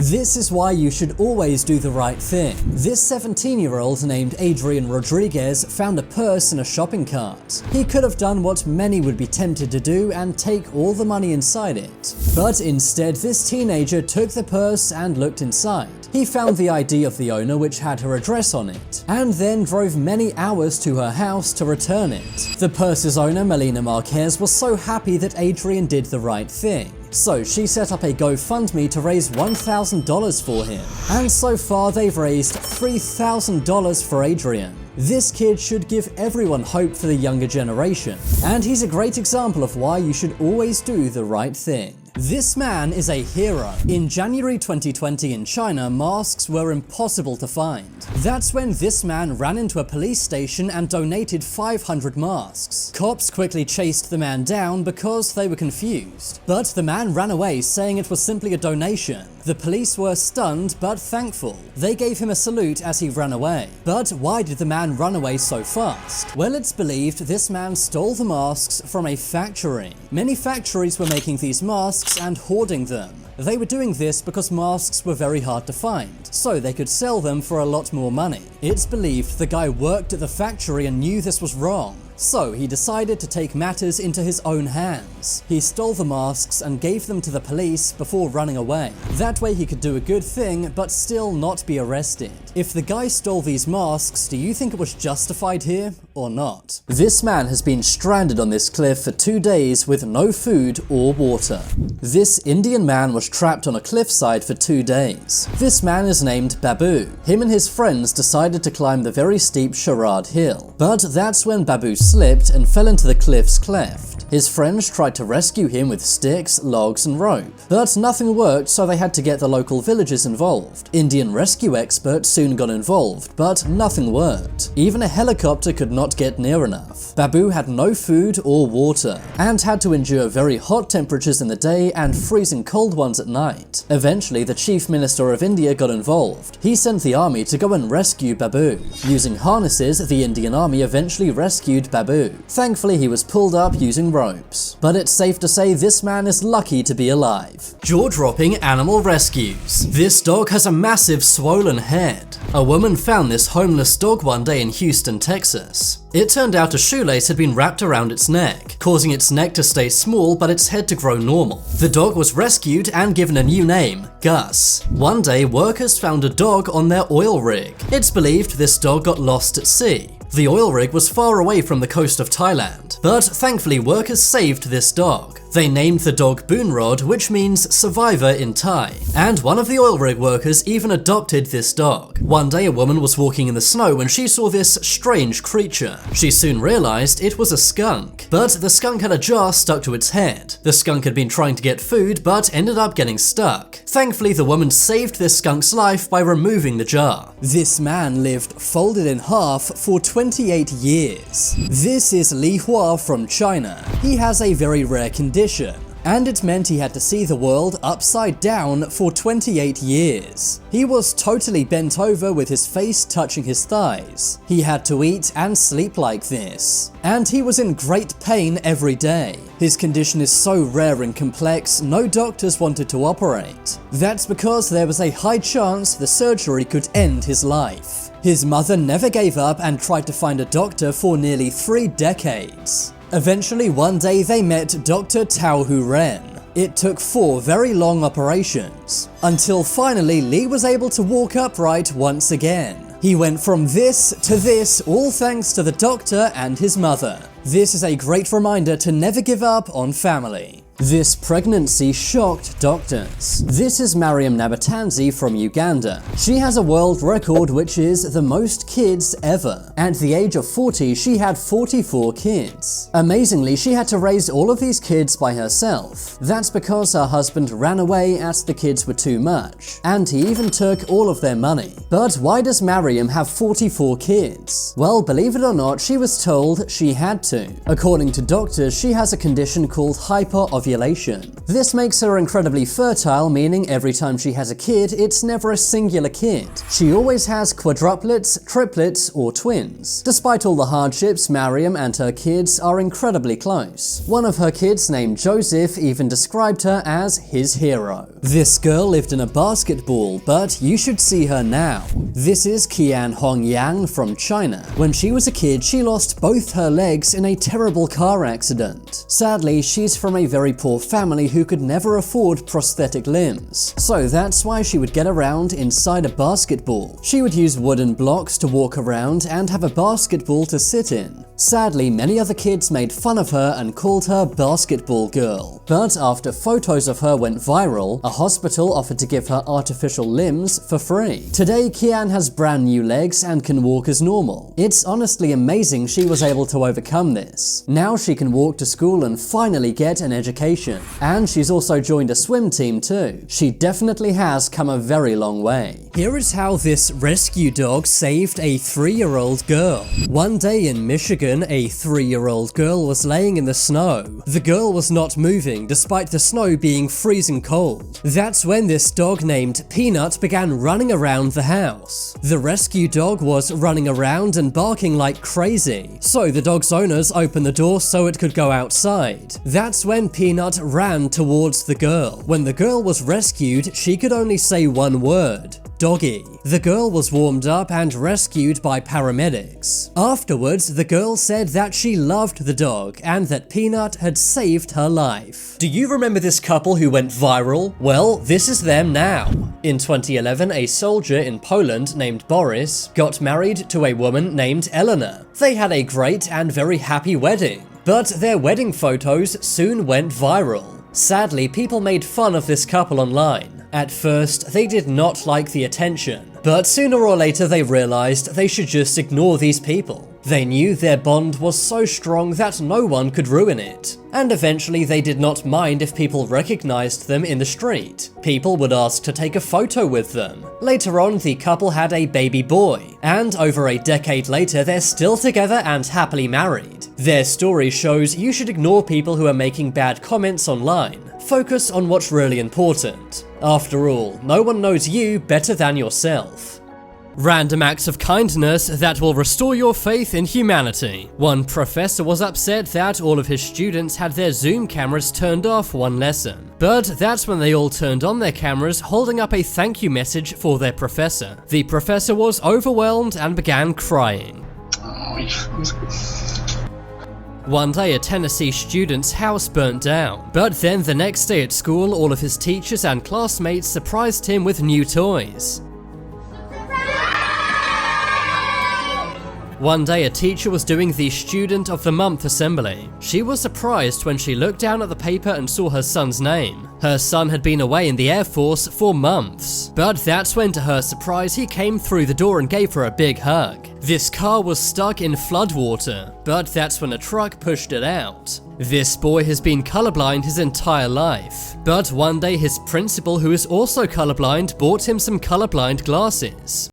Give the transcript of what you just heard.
This is why you should always do the right thing. This 17-year-old named Adrian Rodriguez found a purse in a shopping cart. He could have done what many would be tempted to do and take all the money inside it. But instead, this teenager took the purse and looked inside. He found the ID of the owner, which had her address on it, and then drove many hours to her house to return it. The purse's owner, Melina Marquez, was so happy that Adrian did the right thing. So she set up a GoFundMe to raise $1,000 for him. And so far they've raised $3,000 for Adrian. This kid should give everyone hope for the younger generation, and he's a great example of why you should always do the right thing. This man is a hero. In January 2020 in China, masks were impossible to find. That's when this man ran into a police station and donated 500 masks. Cops quickly chased the man down because they were confused. But the man ran away, saying it was simply a donation. The police were stunned but thankful. They gave him a salute as he ran away. But why did the man run away so fast? Well, it's believed this man stole the masks from a factory. Many factories were making these masks and hoarding them. They were doing this because masks were very hard to find, so they could sell them for a lot more money. It's believed the guy worked at the factory and knew this was wrong. So he decided to take matters into his own hands. He stole the masks and gave them to the police before running away. That way he could do a good thing but still not be arrested. If the guy stole these masks, do you think it was justified here or not? This man has been stranded on this cliff for 2 days with no food or water. This Indian man was trapped on a cliffside for 2 days. This man is named Babu. Him and his friends decided to climb the very steep Sharad Hill. But that's when Babu slipped and fell into the cliff's cleft. His friends tried to rescue him with sticks, logs, and rope, but nothing worked, so they had to get the local villagers involved. Indian rescue experts soon got involved, but nothing worked. Even a helicopter could not get near enough. Babu had no food or water, and had to endure very hot temperatures in the day and freezing cold ones at night. Eventually, the Chief Minister of India got involved. He sent the army to go and rescue Babu. Using harnesses, the Indian army eventually rescued Babu. Thankfully, he was pulled up using ropes. But it's safe to say this man is lucky to be alive. Jaw-dropping animal rescues. This dog has a massive swollen head. A woman found this homeless dog one day in Houston, Texas. It turned out a shoelace had been wrapped around its neck, causing its neck to stay small but its head to grow normal. The dog was rescued and given a new name, Gus. One day, workers found a dog on their oil rig. It's believed this dog got lost at sea. The oil rig was far away from the coast of Thailand, but thankfully workers saved this dog. They named the dog Boonrod, which means survivor in Thai, and one of the oil rig workers even adopted this dog. One day a woman was walking in the snow when she saw this strange creature. She soon realized it was a skunk, but the skunk had a jar stuck to its head. The skunk had been trying to get food but ended up getting stuck. Thankfully, the woman saved this skunk's life by removing the jar. This man lived folded in half for 28 years. This is Li Hua from China. He has a very rare condition, and it meant he had to see the world upside down for 28 years. He was totally bent over with his face touching his thighs. He had to eat and sleep like this, and he was in great pain every day. His condition is so rare and complex, no doctors wanted to operate. That's because there was a high chance the surgery could end his life. His mother never gave up and tried to find a doctor for nearly 3 decades. Eventually, one day they met Dr. Tao Hu Ren. It took 4 very long operations, until finally Li was able to walk upright once again. He went from this to this, all thanks to the doctor and his mother. This is a great reminder to never give up on family. This pregnancy shocked doctors. This is Mariam Nabatanzi from Uganda. She has a world record, which is the most kids ever. At the age of 40, she had 44 kids. Amazingly, she had to raise all of these kids by herself. That's because her husband ran away as the kids were too much, and he even took all of their money. But why does Mariam have 44 kids? Well, believe it or not, she was told she had to. According to doctors, she has a condition called hyperovulation. ovulation. This makes her incredibly fertile, meaning every time she has a kid, it's never a singular kid. She always has quadruplets, triplets, or twins. Despite all the hardships, Mariam and her kids are incredibly close. One of her kids, named Joseph, even described her as his hero. This girl lived in a basketball, but you should see her now. This is Qian Hongyang from China. When she was a kid, she lost both her legs in a terrible car accident. Sadly, she's from a very poor family who could never afford prosthetic limbs. So that's why she would get around inside a basketball. She would use wooden blocks to walk around and have a basketball to sit in. Sadly, many other kids made fun of her and called her Basketball Girl. But after photos of her went viral, a hospital offered to give her artificial limbs for free. Today, Qian has brand new legs and can walk as normal. It's honestly amazing she was able to overcome this. Now she can walk to school and finally get an education. And she's also joined a swim team too. She definitely has come a very long way. Here is how this rescue dog saved a 3-year-old girl. One day in Michigan, a 3-year-old girl was laying in the snow. The girl was not moving despite the snow being freezing cold. That's when this dog named Peanut began running around the house. The rescue dog was running around and barking like crazy, so the dog's owners opened the door so it could go outside. That's when Peanut ran towards the girl. When the girl was rescued, she could only say one word: doggy. The girl was warmed up and rescued by paramedics. Afterwards, the girl said that she loved the dog and that Peanut had saved her life. Do you remember this couple who went viral? Well, this is them now. In 2011, a soldier in Poland named Boris got married to a woman named Eleanor. They had a great and very happy wedding, but their wedding photos soon went viral. Sadly, people made fun of this couple online. At first, they did not like the attention, but sooner or later they realized they should just ignore these people. They knew their bond was so strong that no one could ruin it. And eventually they did not mind if people recognized them in the street. People would ask to take a photo with them. Later on, the couple had a baby boy, and over a decade later they're still together and happily married. Their story shows you should ignore people who are making bad comments online. Focus on what's really important. After all, no one knows you better than yourself. Random acts of kindness that will restore your faith in humanity. One professor was upset that all of his students had their Zoom cameras turned off one lesson. But that's when they all turned on their cameras, holding up a thank you message for their professor. The professor was overwhelmed and began crying. One day, a Tennessee student's house burnt down, but then the next day at school, all of his teachers and classmates surprised him with new toys. One day, a teacher was doing the Student of the Month assembly. She was surprised when she looked down at the paper and saw her son's name. Her son had been away in the Air Force for months, but that's when, to her surprise, he came through the door and gave her a big hug. This car was stuck in floodwater, but that's when a truck pushed it out. This boy has been colorblind his entire life, but one day his principal, who is also colorblind, bought him some colorblind glasses.